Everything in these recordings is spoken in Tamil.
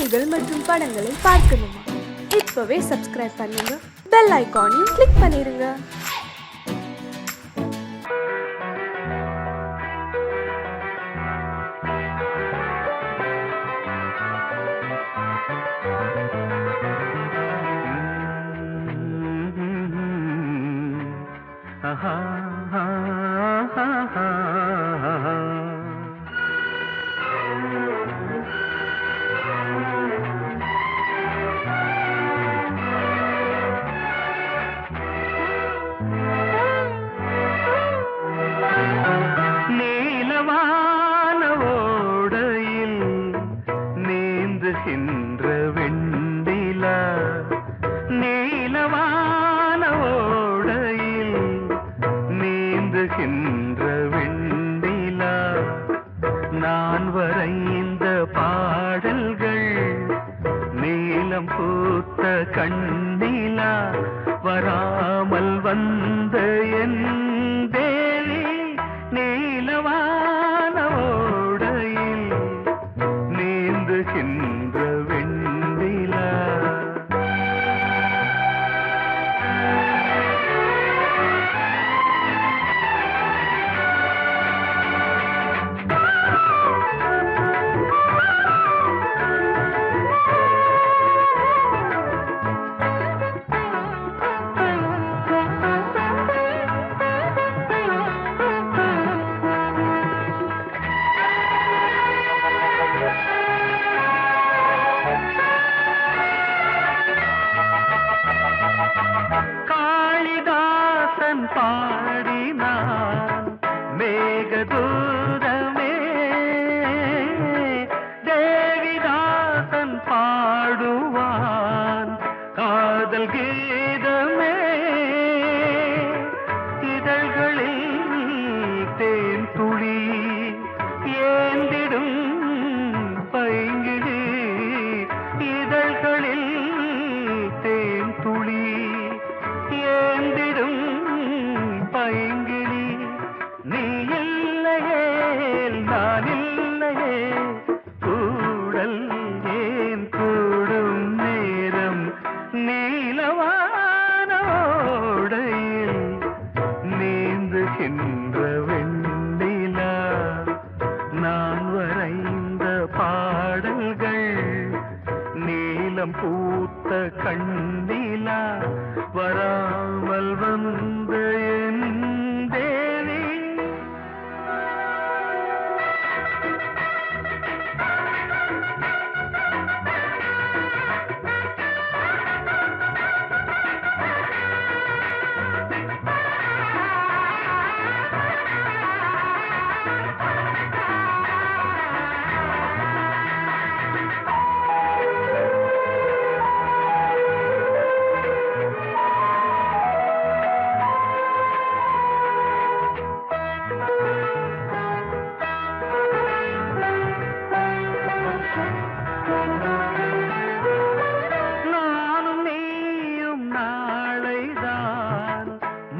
செய்திகள் மற்றும் படங்களை பார்க்கணுமா? இப்பவே சப்ஸ்கிரைப் பண்ணுங்க, பெல் ஐகானையும் கிளிக் பண்ணிருங்க. நான் வரைந்த பாடல்கள் நீலம் பூத்த கண்ணிலா வராமல் வந்த என் தேவி நீலவான ஓடையில் நீந்துகின்ற வெண்ணிலா. காளிதாசன் பாடினான் மேகதூதமே, தேவிதாசன் பாடுவான் காதல் கீதமே. இதழ்களில் தேன் துளி ஏந்திடும் பைங்கிழி, இதழ்களில் தேன் துளி ஏந்திடும் பைங்கிளி. நீ இல்லையே நான் இல்லையே கூடல் ஏன் கூடும் நேரம் நீலவானோடையில் நீந்துகின்ற வெண்ணிலா. நான் வரைந்த பாடல்கள் நீலம் பூத்த கண்ணிலா வராமல் வந்த என் தேவி. நானும் நீயும் நாளைதான்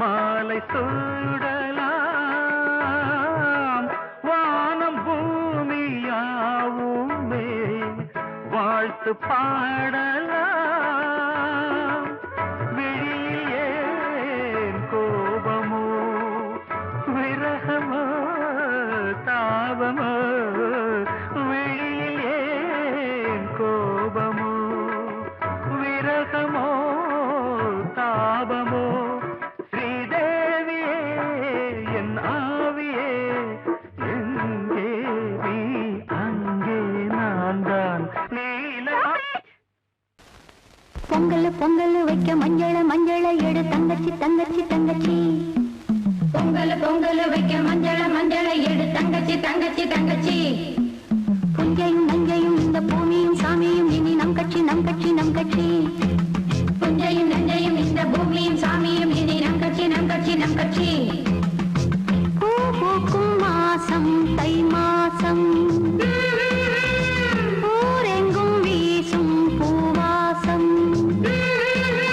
மாலை சூடலாம், வானம் பூமியாவுமே வாழ்த்து பாடலாம். விழியில் ஏன் கோபமோ விரகமோ தாபமோ, விழியில் ஏன் கோபமோ விரகமோ தாபமோ. ஸ்ரீதேவியே என் ஆவியே எங்கே நீ அங்கே நான் தான் நீல. பொங்கல் பொங்கல் வைக்க மஞ்சள மஞ்சள எடு தங்கச்சி தங்கச்சி தங்கச்சி. பொங்கல் பொங்கல் வைக்க மஞ்சள மஞ்சள எடு தங்கச்சி தங்கச்சி தங்கச்சி. புஞ்சையும் நஞ்சையும் இந்த பூமியும் சாமியும் இனி நம் கட்சி நம் கட்சி நம் கட்சி. புஞ்சையும் நஞ்சையும் இந்த பூமியும் சாமியும் இனி நம் கட்சி நம் கட்சி நம் கட்சி. பூ பூக்கும் மாசம் தை மாசம், ஊரெங்கும் வீசும் பூவாசம்.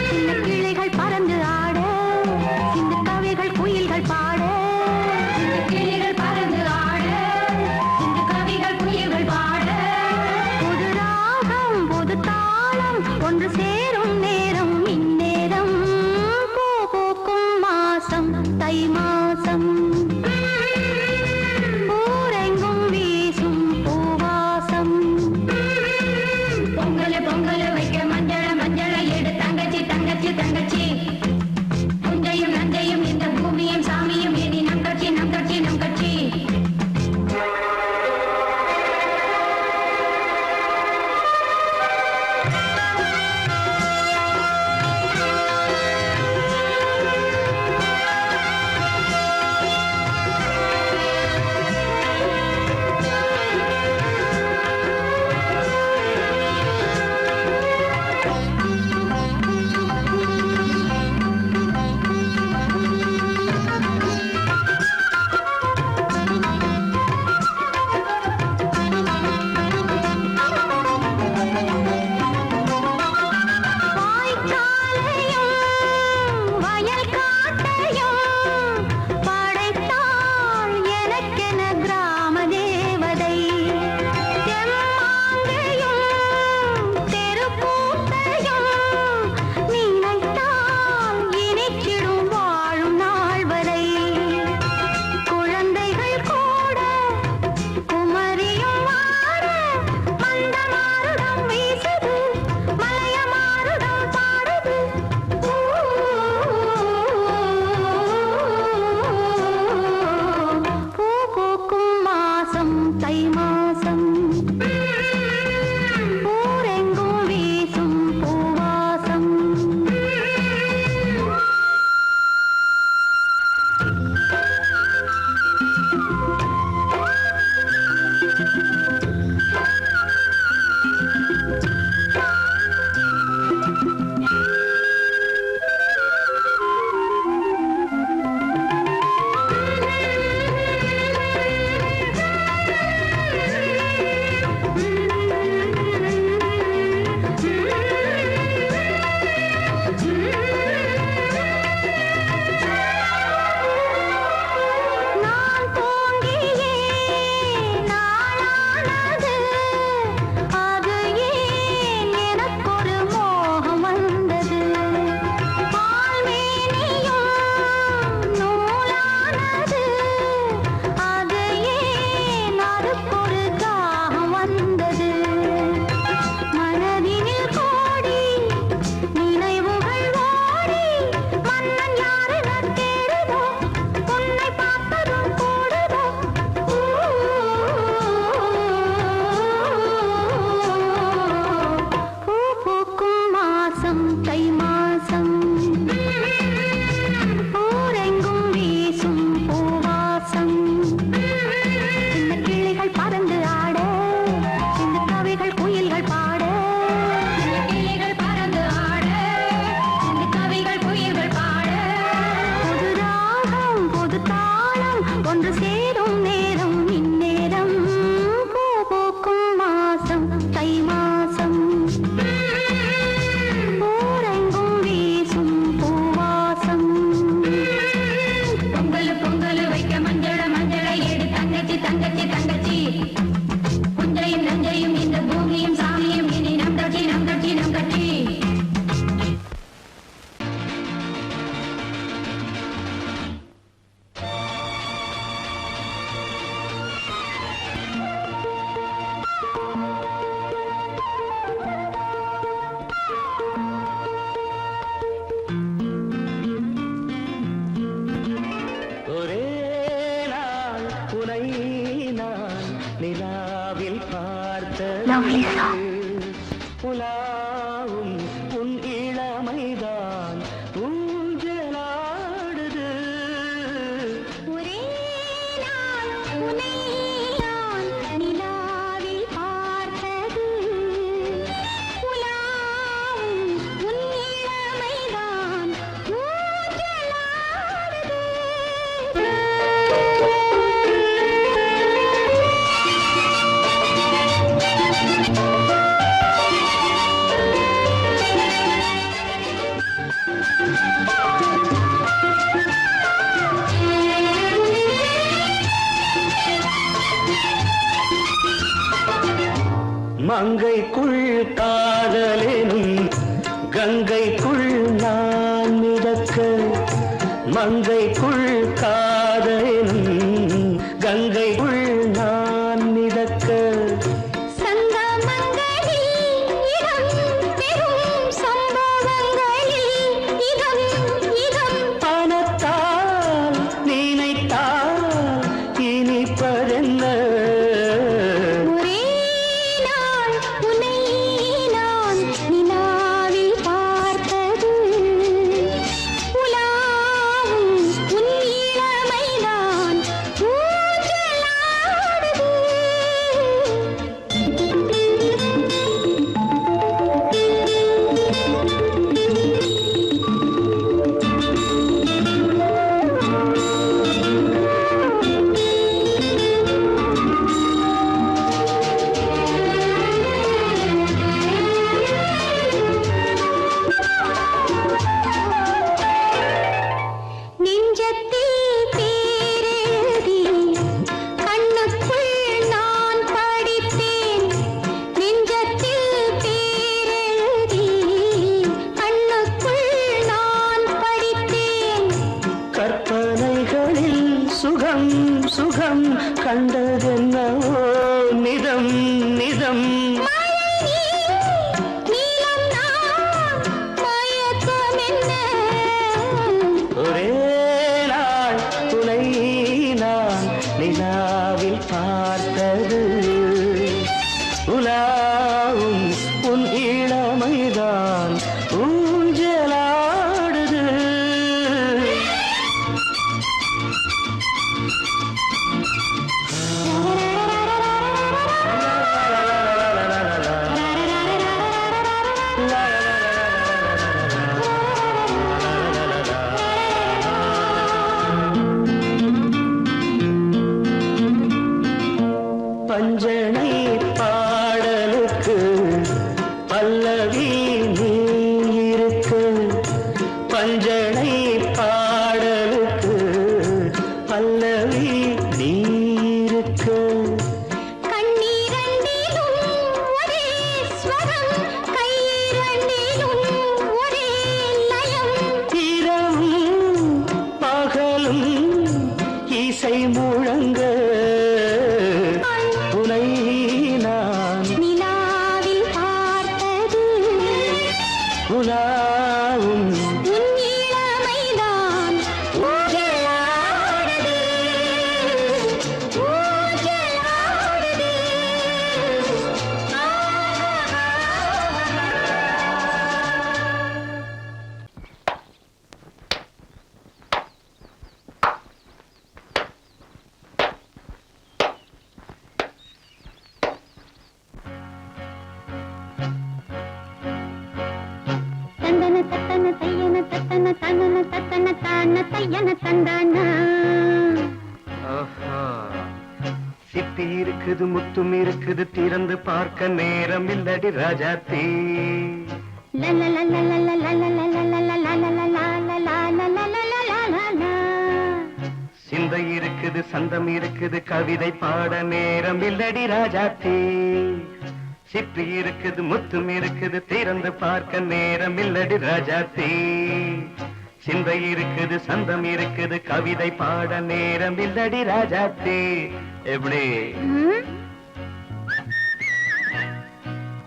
சின்ன கிளிகள் பறந்து ஆட, சின்ன கவிகள் குயில்கள் பாட. சின்ன கிளிகள் பறந்து ஆட, சின்ன கவிகள் lovely song. உலாவும் உன் இளமைதான் ஊஞ்சலாடுது. ஒரே நாள் உன்னை நான் நிலாவில் பார்த்தது. உலாவும் உன் இளமைதான் ஊஞ்சலாடுது. மங்கைக்குள் காதலெனும் கங்கைக்குள் நான் மிதக்க. மங்கைக்குள் காதலெனும் கங்கைக்குள் நான் மிதக்க. சங்கமங்களில் இடம் பெறும் சம்பவங்களில் இதம் இதம் பணத்தால் நினைத்தால் இனிப்பதென்ன. ஒரே நாள் உன்னை நான் நிலாவில் பார்த்தது. உலாவும் உன் இளமைதான் ஊஞ்சலாடுது. நெஞ்சத்தில் பேரெழுதி கண்ணுக்குள் நான் படித்தேன். நெஞ்சத்தில் பேரெழுதி கண்ணுக்குள் நான் படித்தேன். கற்பனைகளில் சுகம் சுகம் கண்டதென்னவோ நிதம் நிதம். நீலம் நான் மயக்கம் என்ன. ஒரே நாள் துணை நான் நிலாவில் பார்த்தது. உலாவும் உன் இளமைதான் ஊஞ்சலாடுது. பஞ்சனை பாடலுக்கு பல்லவி நீ இருக்கு. பஞ்சனை பாடலுக்கு பல்லவி நீ இருக்கு. கண்ணீரண்டிலும் ஒரே ஸ்வரம் கையிரண்டிலும் ஒரே லயம். இரவும் பகலும் இசை முழங்க. உனை நான் நிலாவில் பார்த்தது. உலாவும் உன் இளமைதான் ஊஞ்சலாடுது. ஊஞ்சலாடுது. தந்தன தத்தன தையன தத்தன தனன தத்தன தான தையன தந்தானா. ஆஹா. சிப்பி இருக்குது முத்தும் இருக்குது திறந்து பார்க்க நேரம் இல்லடி ராஜாத்தே. சிந்தை இருக்குது சந்தம் இருக்குது கவிதை பாட நேரம் இல்லடி ராஜாத்தே. சிப்பி இருக்குது முத்தும் இருக்குது திறந்து பார்க்க நேரம் இல்லடி ராஜாத்தே. சிந்தை இருக்குது சந்தம் இருக்குது கவிதை பாட நேரம் இல்லடி ராஜாத்தே. எப்படி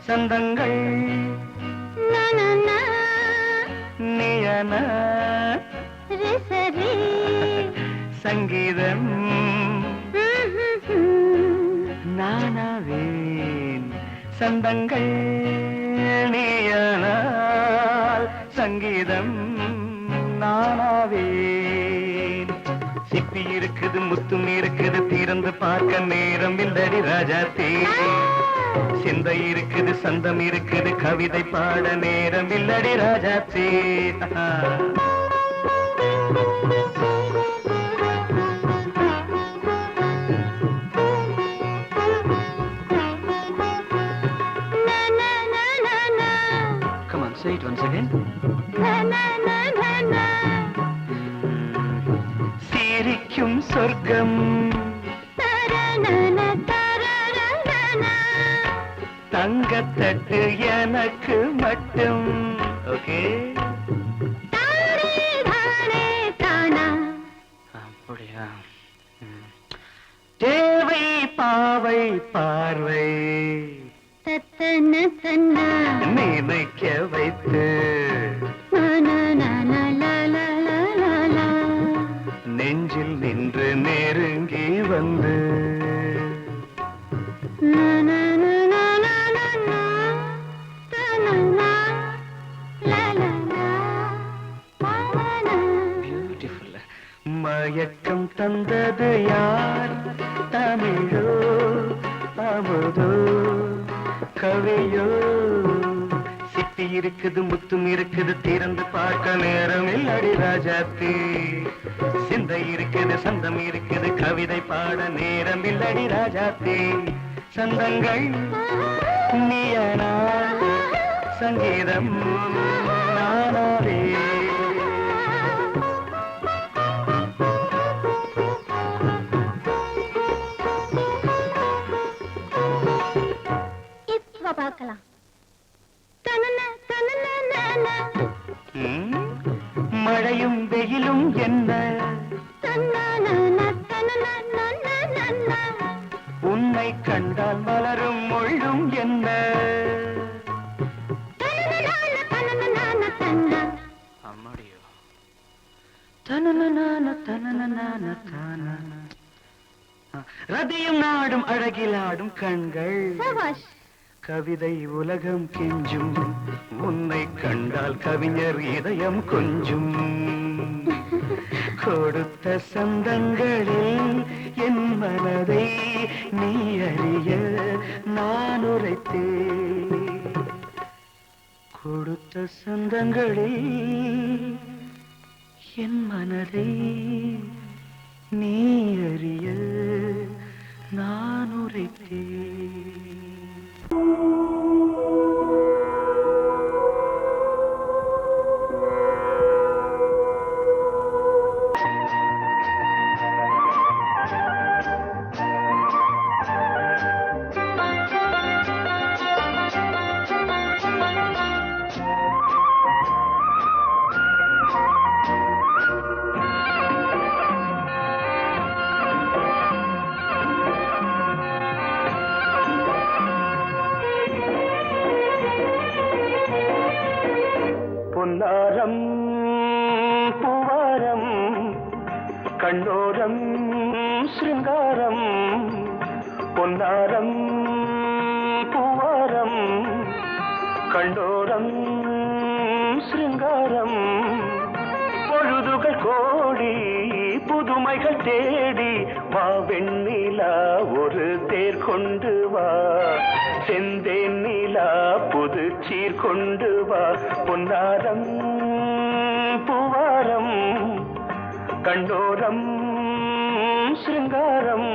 சந்தங்கள் நீயன சங்கீதம் நானாவேன் சந்தங்கள் நீயானால் சங்கீதம் நானாவேன். சிப்பி இருக்குது முத்தும் இருக்குது திறந்து பார்க்க நேரம் இல்லடி ராஜாத்தே. சிந்தை இருக்குது சந்தம் இருக்குது கவிதை பாட நேரம் இல்லடி ராஜாத்தே. Come on, say it once again. சிரிக்கும் சொர்க்கம் தங்கத்தட்டு எனக்கு மட்டும். ஓகே, அப்படியா? தேவை பாவை பார்வை நினைக்க வைத்து நெஞ்சில் நின்று நெருங்கி வந்து மயக்கம் தந்தது யார்? தமிழோ அமுதோ கவியோ? சிப்பி இருக்குது முத்தும் இருக்குது திறந்து பார்க்க நேரம் இல்லடி ராஜாத்தி. சிந்தை இருக்குது சந்தம் இருக்குது கவிதை பாட நேரம் இல்லடி ராஜாத்தி. சந்தங்கள் நீயனா சங்கீதம் நானாவே. பார்க்கலாம். மழையும் வெயிலும் என்ன உன்னை கண்டால் மலரும் மொழியும் என்ன? அம்மாடியோ ரதியும் நாடும் அழகிலாடும் கண்கள் கவிதை உலகம் கெஞ்சும் உன்னை கண்டால் கவிஞர் இதயம் கொஞ்சும். கொடுத்த சந்தங்களில் என் மனதை நீ அறிய நான் உரைத்தேன். கொடுத்த சந்தங்களில் என் மனதை நீ அறிய நான் உரைத்தேன். பொன்னாரம் பூவாரம் கண்ணோரம் சிருங்காரம். பொன்னாரம் பூவாரம் கண்ணோரம் சிருங்காரம். பொழுதுகள் கோடி புதுமைகள் தேடி வா வெண்ணிலா ஒரு தேர் கொண்டு வா. செந்தேன் நிலா புது சீர் கொண்டு வா. பொன்னாரம் பூவாரம் கண்டோரம் சிருங்காரம்.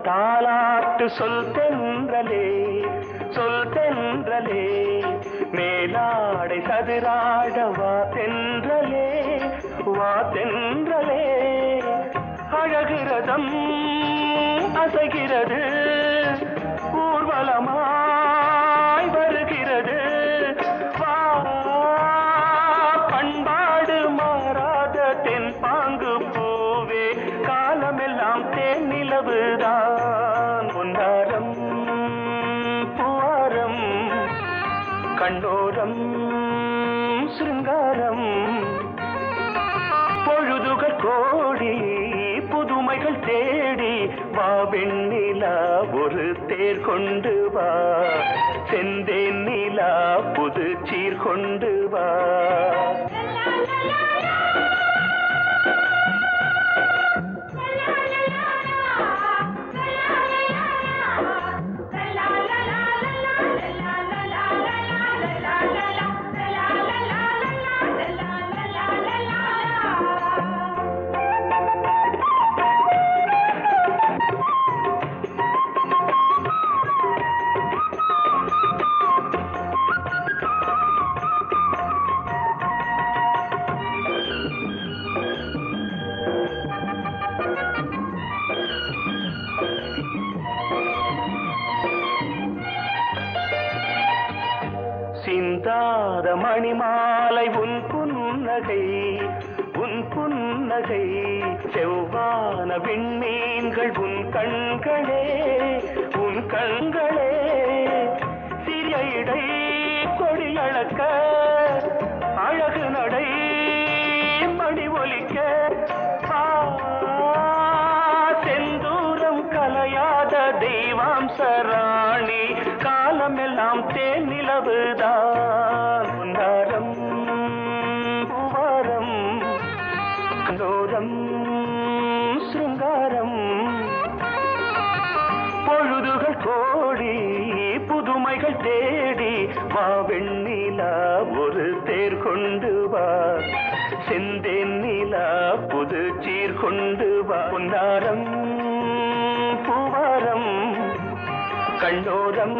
தாலாட்டு சொல் தென்றலே சொல் தென்றலே தென்றலே மேலாடை சதுராட வா தென்றலே வா தென்றலே அழகிறதம் அசைகிறது ஊர்வலமாய் வருகிறது வா பண்பாடு மாறாத தென் பாங்கு பூவே காலமெல்லாம் தேன் நிலவுதான் பொன்னாரம் பூவாரம் கண்ணோரம் சிருங்காரம் பொழுதுகள் கோடி புதுமைகள் தேடி வா வெண்ணிலா ஒரு தேர் கொண்டு வா செந்தேன் நிலா புது சீர் கொண்டு வா சிந்தாத மணிமாலை உன் புன்னகை செவ்வான விண்மீன்கள் உன் கண்களே சிறிய இடை கொடியளக்க அழகு நடை மணி ஒலிக்க செந்தூரம் கலையாத தெய்வாம்சராணி காலமெல்லாம் தேன் நிலவுதான் பொன்னாரம் பூவாரம் கண்ணோரம் சிருங்காரம் பொழுதுகள் கோடி புதுமைகள் தேடி வா வெண்ணிலா ஒரு தேர் கொண்டு வா செந்தேன் நிலா புது சீர் கொண்டு வா பொன்னாரம் பூவாரம் கண்ணோரம்